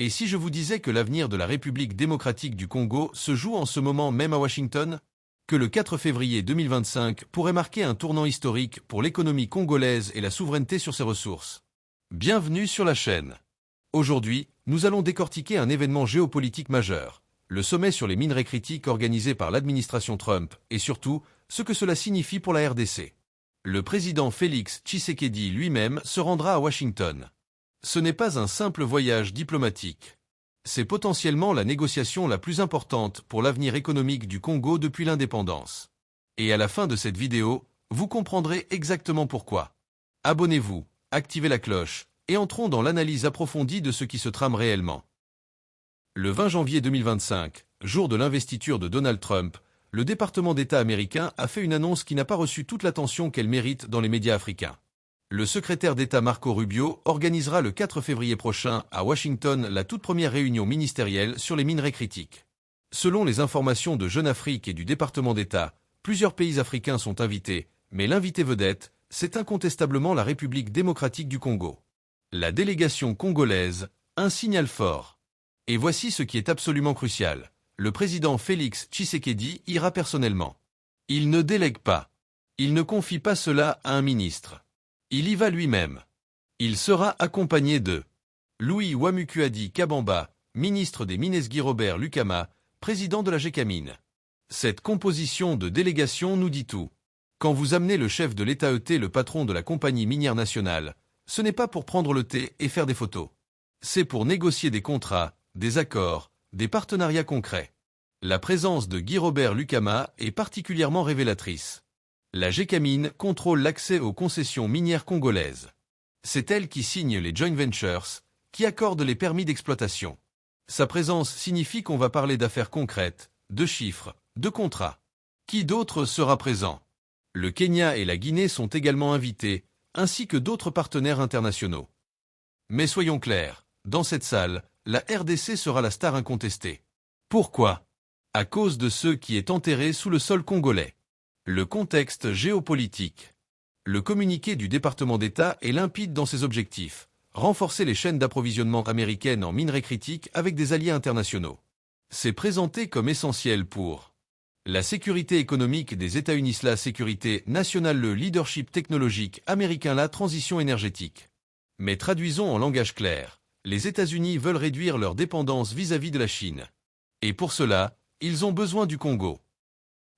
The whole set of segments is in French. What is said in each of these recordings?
Et si je vous disais que l'avenir de la République démocratique du Congo se joue en ce moment même à Washington? Que le 4 février 2025 pourrait marquer un tournant historique pour l'économie congolaise et la souveraineté sur ses ressources. Bienvenue sur la chaîne. Aujourd'hui, nous allons décortiquer un événement géopolitique majeur, le sommet sur les minerais critiques organisé par l'administration Trump, et surtout, ce que cela signifie pour la RDC. Le président Félix Tshisekedi lui-même se rendra à Washington. Ce n'est pas un simple voyage diplomatique. C'est potentiellement la négociation la plus importante pour l'avenir économique du Congo depuis l'indépendance. Et à la fin de cette vidéo, vous comprendrez exactement pourquoi. Abonnez-vous, activez la cloche, et entrons dans l'analyse approfondie de ce qui se trame réellement. Le 20 janvier 2025, jour de l'investiture de Donald Trump, le département d'État américain a fait une annonce qui n'a pas reçu toute l'attention qu'elle mérite dans les médias africains. Le secrétaire d'État Marco Rubio organisera le 4 février prochain à Washington la toute première réunion ministérielle sur les minerais critiques. Selon les informations de Jeune Afrique et du département d'État, plusieurs pays africains sont invités, mais l'invité vedette, c'est incontestablement la République démocratique du Congo. La délégation congolaise, un signal fort. Et voici ce qui est absolument crucial. Le président Félix Tshisekedi ira personnellement. Il ne délègue pas. Il ne confie pas cela à un ministre. Il y va lui-même. Il sera accompagné de Louis Wamukuadi Kabamba, ministre des Mines Guy-Robert Lucama, président de la GECAMINE. Cette composition de délégation nous dit tout. Quand vous amenez le chef de l'État, le patron de la compagnie minière nationale, ce n'est pas pour prendre le thé et faire des photos. C'est pour négocier des contrats, des accords, des partenariats concrets. La présence de Guy-Robert Lucama est particulièrement révélatrice. La GECAMINE contrôle l'accès aux concessions minières congolaises. C'est elle qui signe les joint ventures, qui accorde les permis d'exploitation. Sa présence signifie qu'on va parler d'affaires concrètes, de chiffres, de contrats. Qui d'autre sera présent? Le Kenya et la Guinée sont également invités, ainsi que d'autres partenaires internationaux. Mais soyons clairs, dans cette salle, la RDC sera la star incontestée. Pourquoi? À cause de ce qui est enterré sous le sol congolais. Le contexte géopolitique. Le communiqué du département d'État est limpide dans ses objectifs. Renforcer les chaînes d'approvisionnement américaines en minerais critiques avec des alliés internationaux. C'est présenté comme essentiel pour la sécurité économique des États-Unis, la sécurité nationale, le leadership technologique américain, la transition énergétique. Mais traduisons en langage clair, les États-Unis veulent réduire leur dépendance vis-à-vis de la Chine. Et pour cela, ils ont besoin du Congo.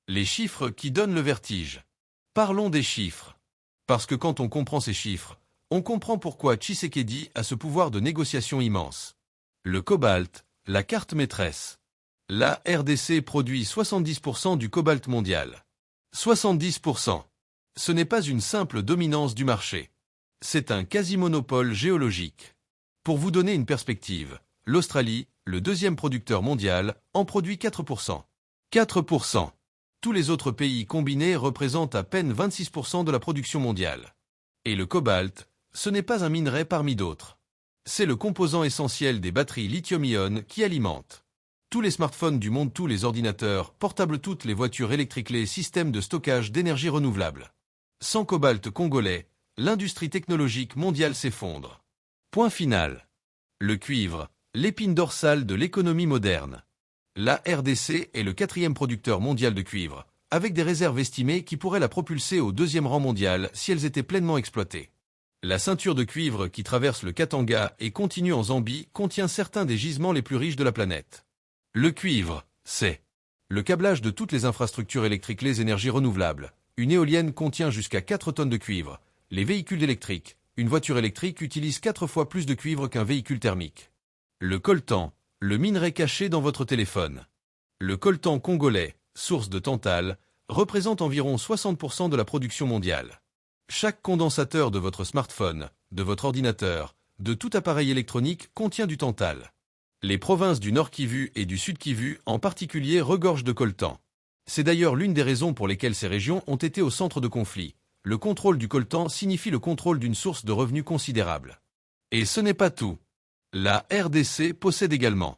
Les chiffres qui donnent le vertige. Parlons des chiffres. Parce que quand on comprend ces chiffres, on comprend pourquoi Tshisekedi a ce pouvoir de négociation immense. Le cobalt, la carte maîtresse. La RDC produit 70% du cobalt mondial. 70%. Ce n'est pas une simple dominance du marché. C'est un quasi-monopole géologique. Pour vous donner une perspective, l'Australie, le deuxième producteur mondial, en produit 4%. 4%. Tous les autres pays combinés représentent à peine 26% de la production mondiale. Et le cobalt, ce n'est pas un minerai parmi d'autres. C'est le composant essentiel des batteries lithium-ion qui alimentent tous les smartphones du monde, tous les ordinateurs, portables, toutes les voitures électriques, les systèmes de stockage d'énergie renouvelable. Sans cobalt congolais, l'industrie technologique mondiale s'effondre. Point final. Le cuivre, l'épine dorsale de l'économie moderne. La RDC est le quatrième producteur mondial de cuivre, avec des réserves estimées qui pourraient la propulser au deuxième rang mondial si elles étaient pleinement exploitées. La ceinture de cuivre qui traverse le Katanga et continue en Zambie contient certains des gisements les plus riches de la planète. Le cuivre, c'est le câblage de toutes les infrastructures électriques, les énergies renouvelables. Une éolienne contient jusqu'à 4 tonnes de cuivre. Les véhicules électriques, une voiture électrique utilise 4 fois plus de cuivre qu'un véhicule thermique. Le coltan, le minerai caché dans votre téléphone. Le coltan congolais, source de tantale, représente environ 60% de la production mondiale. Chaque condensateur de votre smartphone, de votre ordinateur, de tout appareil électronique contient du tantale. Les provinces du Nord Kivu et du Sud Kivu en particulier regorgent de coltan. C'est d'ailleurs l'une des raisons pour lesquelles ces régions ont été au centre de conflits. Le contrôle du coltan signifie le contrôle d'une source de revenus considérable. Et ce n'est pas tout. La RDC possède également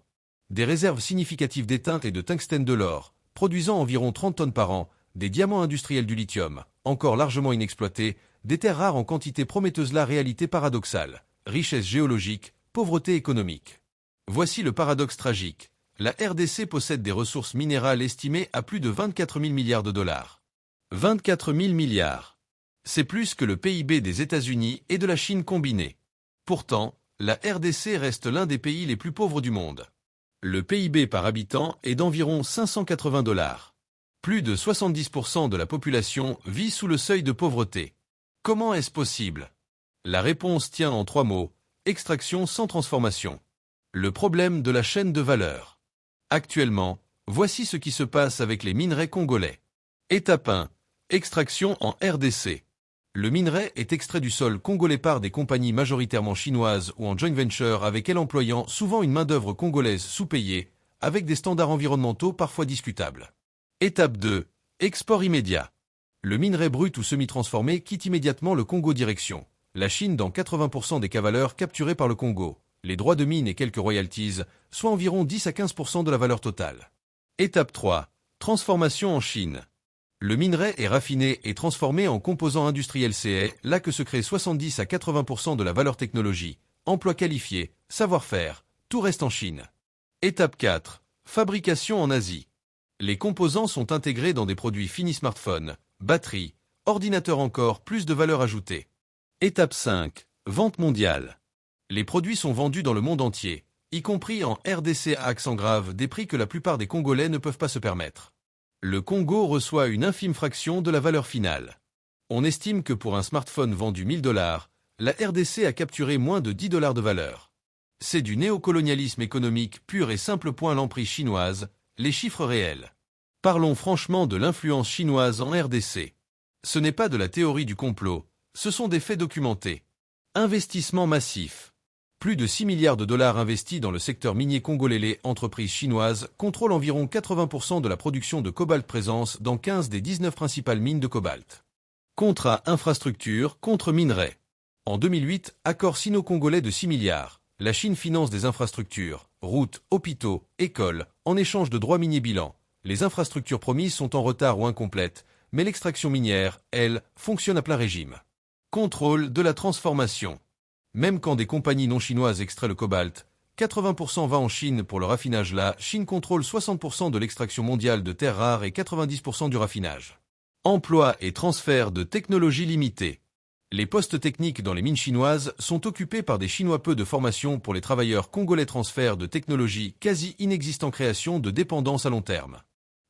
des réserves significatives d'étain et de tungstène, de l'or, produisant environ 30 tonnes par an, des diamants industriels, du lithium, encore largement inexploités, des terres rares en quantité prometteuse. La réalité paradoxale, richesse géologique, pauvreté économique. Voici le paradoxe tragique. La RDC possède des ressources minérales estimées à plus de 24 000 milliards de dollars. 24 000 milliards. C'est plus que le PIB des États-Unis et de la Chine combinés. Pourtant, la RDC reste l'un des pays les plus pauvres du monde. Le PIB par habitant est d'environ 580 dollars. Plus de 70% de la population vit sous le seuil de pauvreté. Comment est-ce possible? La réponse tient en 3 mots: extraction sans transformation. Le problème de la chaîne de valeur. Actuellement, voici ce qui se passe avec les minerais congolais. Étape 1. Extraction en RDC. Le minerai est extrait du sol congolais par des compagnies majoritairement chinoises ou en joint venture avec elles employant souvent une main-d'œuvre congolaise sous-payée, avec des standards environnementaux parfois discutables. Étape 2. Export immédiat. Le minerai brut ou semi-transformé quitte immédiatement le Congo direction la Chine dans 80% des cavaleurs capturés par le Congo, les droits de mine et quelques royalties, soit environ 10 à 15% de la valeur totale. Étape 3. Transformation en Chine. Le minerai est raffiné et transformé en composants industriels CE, là que se crée 70 à 80% de la valeur technologie, emplois qualifiés, savoir-faire, tout reste en Chine. Étape 4. Fabrication en Asie. Les composants sont intégrés dans des produits finis smartphones, batteries, ordinateurs encore, plus de valeur ajoutée. Étape 5. Vente mondiale. Les produits sont vendus dans le monde entier, y compris en RDC à accent grave, des prix que la plupart des Congolais ne peuvent pas se permettre. Le Congo reçoit une infime fraction de la valeur finale. On estime que pour un smartphone vendu 1000 dollars, la RDC a capturé moins de 10 dollars de valeur. C'est du néocolonialisme économique pur et simple. L'emprise chinoise, les chiffres réels. Parlons franchement de l'influence chinoise en RDC. Ce n'est pas de la théorie du complot, ce sont des faits documentés. Investissement massif. Plus de 6 milliards de dollars investis dans le secteur minier congolais. Les entreprises chinoises contrôlent environ 80% de la production de cobalt, présence dans 15 des 19 principales mines de cobalt. Contrat infrastructure contre minerais. En 2008, accord sino-congolais de 6 milliards. La Chine finance des infrastructures, routes, hôpitaux, écoles, en échange de droits miniers. Bilan. Les infrastructures promises sont en retard ou incomplètes, mais l'extraction minière, elle, fonctionne à plein régime. Contrôle de la transformation. Même quand des compagnies non chinoises extraient le cobalt, 80% va en Chine pour le raffinage. La Chine contrôle 60% de l'extraction mondiale de terres rares et 90% du raffinage. Emploi et transfert de technologies limitées. Les postes techniques dans les mines chinoises sont occupés par des Chinois. Peu de formation pour les travailleurs congolais. Transfert de technologie quasi inexistant. Création de dépendance à long terme.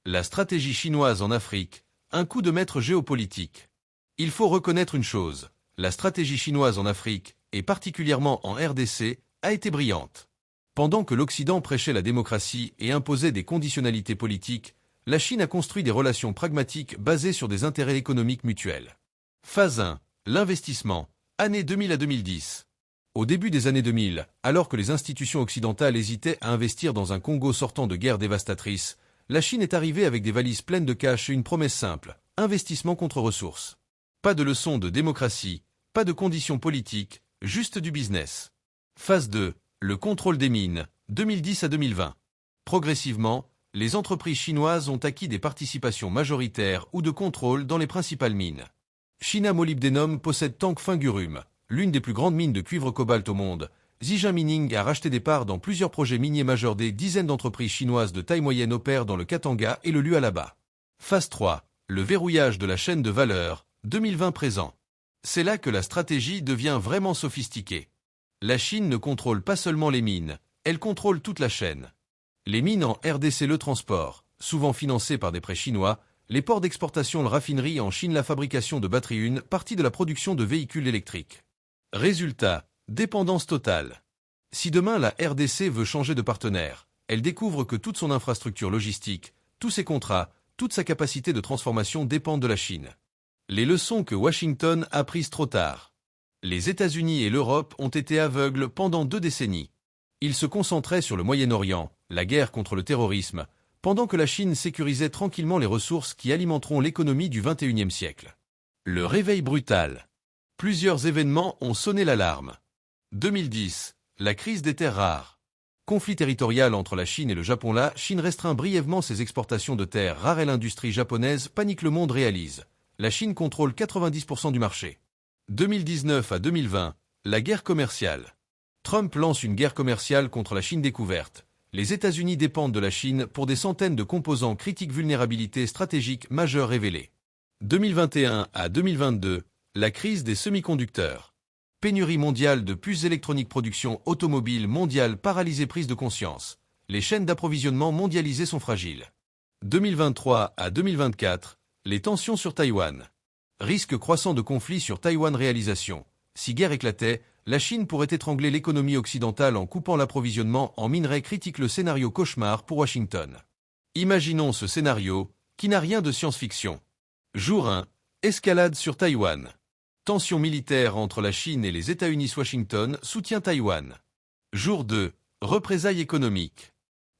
La stratégie chinoise en Afrique, un coup de maître géopolitique. Il faut reconnaître une chose, la stratégie chinoise en Afrique, et particulièrement en RDC, a été brillante. Pendant que l'Occident prêchait la démocratie et imposait des conditionnalités politiques, la Chine a construit des relations pragmatiques basées sur des intérêts économiques mutuels. Phase 1. L'investissement. Année 2000 à 2010. Au début des années 2000, alors que les institutions occidentales hésitaient à investir dans un Congo sortant de guerre dévastatrice, la Chine est arrivée avec des valises pleines de cash et une promesse simple, investissement contre ressources. Pas de leçons de démocratie, pas de conditions politiques, juste du business. Phase 2. Le contrôle des mines, 2010 à 2020. Progressivement, les entreprises chinoises ont acquis des participations majoritaires ou de contrôle dans les principales mines. China Molybdenum possède Tank Fungurum, l'une des plus grandes mines de cuivre cobalt au monde. Zijin Mining a racheté des parts dans plusieurs projets miniers majeurs. Des dizaines d'entreprises chinoises de taille moyenne opèrent dans le Katanga et le Lualaba. Phase 3. Le verrouillage de la chaîne de valeur, 2020 présent. C'est là que la stratégie devient vraiment sophistiquée. La Chine ne contrôle pas seulement les mines, elle contrôle toute la chaîne. Les mines en RDC, le transport, souvent financé par des prêts chinois, les ports d'exportation, la raffinerie en Chine, la fabrication de batteries, une partie de la production de véhicules électriques. Résultat, dépendance totale. Si demain la RDC veut changer de partenaire, elle découvre que toute son infrastructure logistique, tous ses contrats, toute sa capacité de transformation dépendent de la Chine. Les leçons que Washington a prises trop tard. Les États-Unis et l'Europe ont été aveugles pendant 2 décennies. Ils se concentraient sur le Moyen-Orient, la guerre contre le terrorisme, pendant que la Chine sécurisait tranquillement les ressources qui alimenteront l'économie du XXIe siècle. Le réveil brutal. Plusieurs événements ont sonné l'alarme. 2010, la crise des terres rares. Conflit territorial entre la Chine et le Japon. La Chine restreint brièvement ses exportations de terres rares et l'industrie japonaise panique. Le monde réalise. La Chine contrôle 90% du marché. 2019 à 2020, la guerre commerciale. Trump lance une guerre commerciale contre la Chine découverte. Les États-Unis dépendent de la Chine pour des centaines de composants critiques vulnérabilités stratégiques majeures révélées. 2021 à 2022, la crise des semi-conducteurs. Pénurie mondiale de puces électroniques, production automobile mondiale paralysée, prise de conscience. Les chaînes d'approvisionnement mondialisées sont fragiles. 2023 à 2024, les tensions sur Taïwan. Risque croissant de conflit sur Taïwan. Réalisation. Si guerre éclatait, la Chine pourrait étrangler l'économie occidentale en coupant l'approvisionnement en minerais critiques. Le scénario cauchemar pour Washington. Imaginons ce scénario, qui n'a rien de science-fiction. Jour 1. Escalade sur Taïwan. Tension militaire entre la Chine et les États-Unis. Washington soutient Taïwan. Jour 2. Représailles économiques.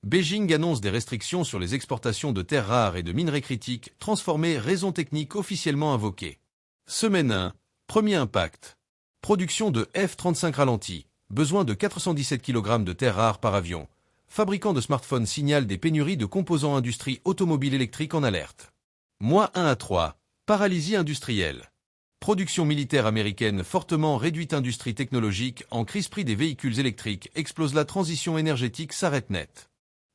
Beijing annonce des restrictions sur les exportations de terres rares et de minerais critiques transformés. Raisons techniques officiellement invoquées. Semaine 1. Premier impact. Production de F-35 ralentie. Besoin de 417 kg de terres rares par avion. Fabricants de smartphones signalent des pénuries de composants. Industrie automobile électrique en alerte. Mois 1 à 3. Paralysie industrielle. Production militaire américaine fortement réduite. Industrie technologique en crise. Prix des véhicules électriques explose. La transition énergétique s'arrête net.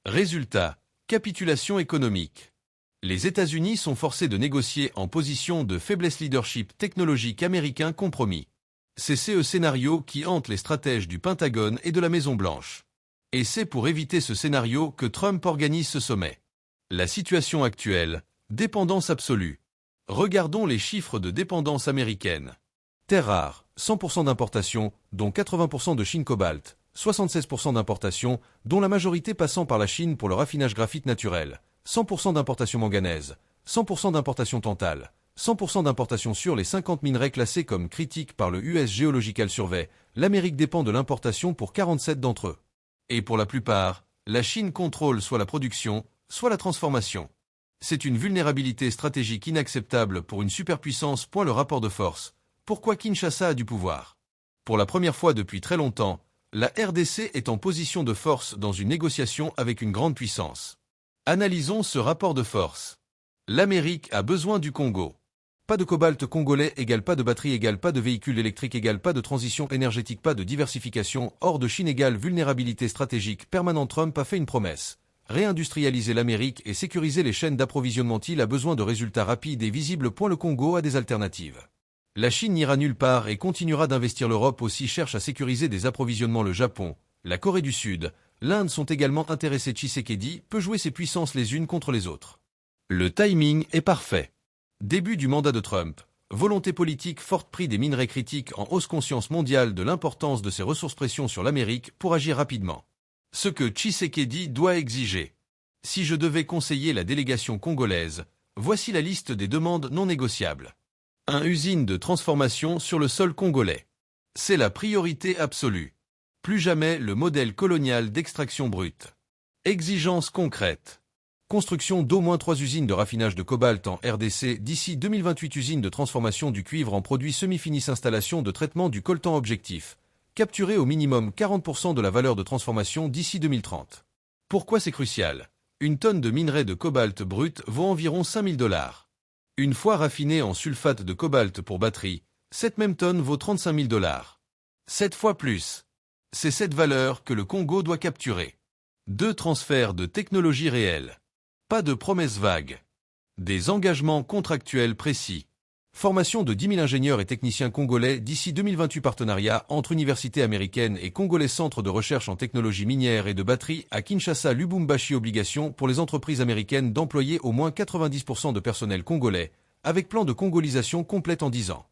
Résultat. Capitulation économique. Les États-Unis sont forcés de négocier en position de faiblesse. Leadership technologique américain compromis. C'est ce scénario qui hante les stratèges du Pentagone et de la Maison-Blanche. Et c'est pour éviter ce scénario que Trump organise ce sommet. La situation actuelle. Dépendance absolue. Regardons les chiffres de dépendance américaine. Terres rares, 100% d'importation, dont 80% de Chine. Cobalt, 76% d'importation, dont la majorité passant par la Chine pour le raffinage. Graphite naturel, 100% d'importation. Manganèse, 100% d'importation. Tantale, 100% d'importation. Sur les 50 minerais classés comme critiques par le US Geological Survey, l'Amérique dépend de l'importation pour 47 d'entre eux. Et pour la plupart, la Chine contrôle soit la production, soit la transformation. C'est une vulnérabilité stratégique inacceptable pour une superpuissance. Le rapport de force. Pourquoi Kinshasa a du pouvoir? Pour la première fois depuis très longtemps, la RDC est en position de force dans une négociation avec une grande puissance. Analysons ce rapport de force. L'Amérique a besoin du Congo. Pas de cobalt congolais égale pas de batterie égale pas de véhicules électriques égale pas de transition énergétique, pas de diversification. Hors de Chine égale vulnérabilité stratégique permanente. Trump a fait une promesse. Réindustrialiser l'Amérique et sécuriser les chaînes d'approvisionnement. Il a besoin de résultats rapides et visibles. Le Congo a des alternatives. La Chine n'ira nulle part et continuera d'investir. L'Europe aussi cherche à sécuriser des approvisionnements. Le Japon, la Corée du Sud, l'Inde sont également intéressés. Tshisekedi peut jouer ses puissances les unes contre les autres. Le timing est parfait. Début du mandat de Trump. Volonté politique forte. Prix des minerais critiques en hausse. Conscience mondiale de l'importance de ces ressources. Pression sur l'Amérique pour agir rapidement. Ce que Tshisekedi doit exiger. Si je devais conseiller la délégation congolaise, voici la liste des demandes non négociables. 1. Usine de transformation sur le sol congolais. C'est la priorité absolue. Plus jamais le modèle colonial d'extraction brute. Exigences concrètes. Construction d'au moins 3 usines de raffinage de cobalt en RDC d'ici 2028. Usines de transformation du cuivre en produits semi-finis. Installation de traitement du coltan. Objectif. Capturer au minimum 40% de la valeur de transformation d'ici 2030. Pourquoi c'est crucial? Une tonne de minerai de cobalt brut vaut environ 5 000 $. Une fois raffiné en sulfate de cobalt pour batterie, cette même tonne vaut 35 000 $. 7 fois plus. C'est cette valeur que le Congo doit capturer. 2. Transfert de technologie réelle. Pas de promesses vagues. Des engagements contractuels précis. Formation de 10 000 ingénieurs et techniciens congolais d'ici 2028. Partenariat entre universités américaines et congolais. Centre de recherche en technologie minière et de batterie à Kinshasa. Lubumbashi. Obligation pour les entreprises américaines d'employer au moins 90% de personnel congolais, avec plan de congolisation complète en 10 ans.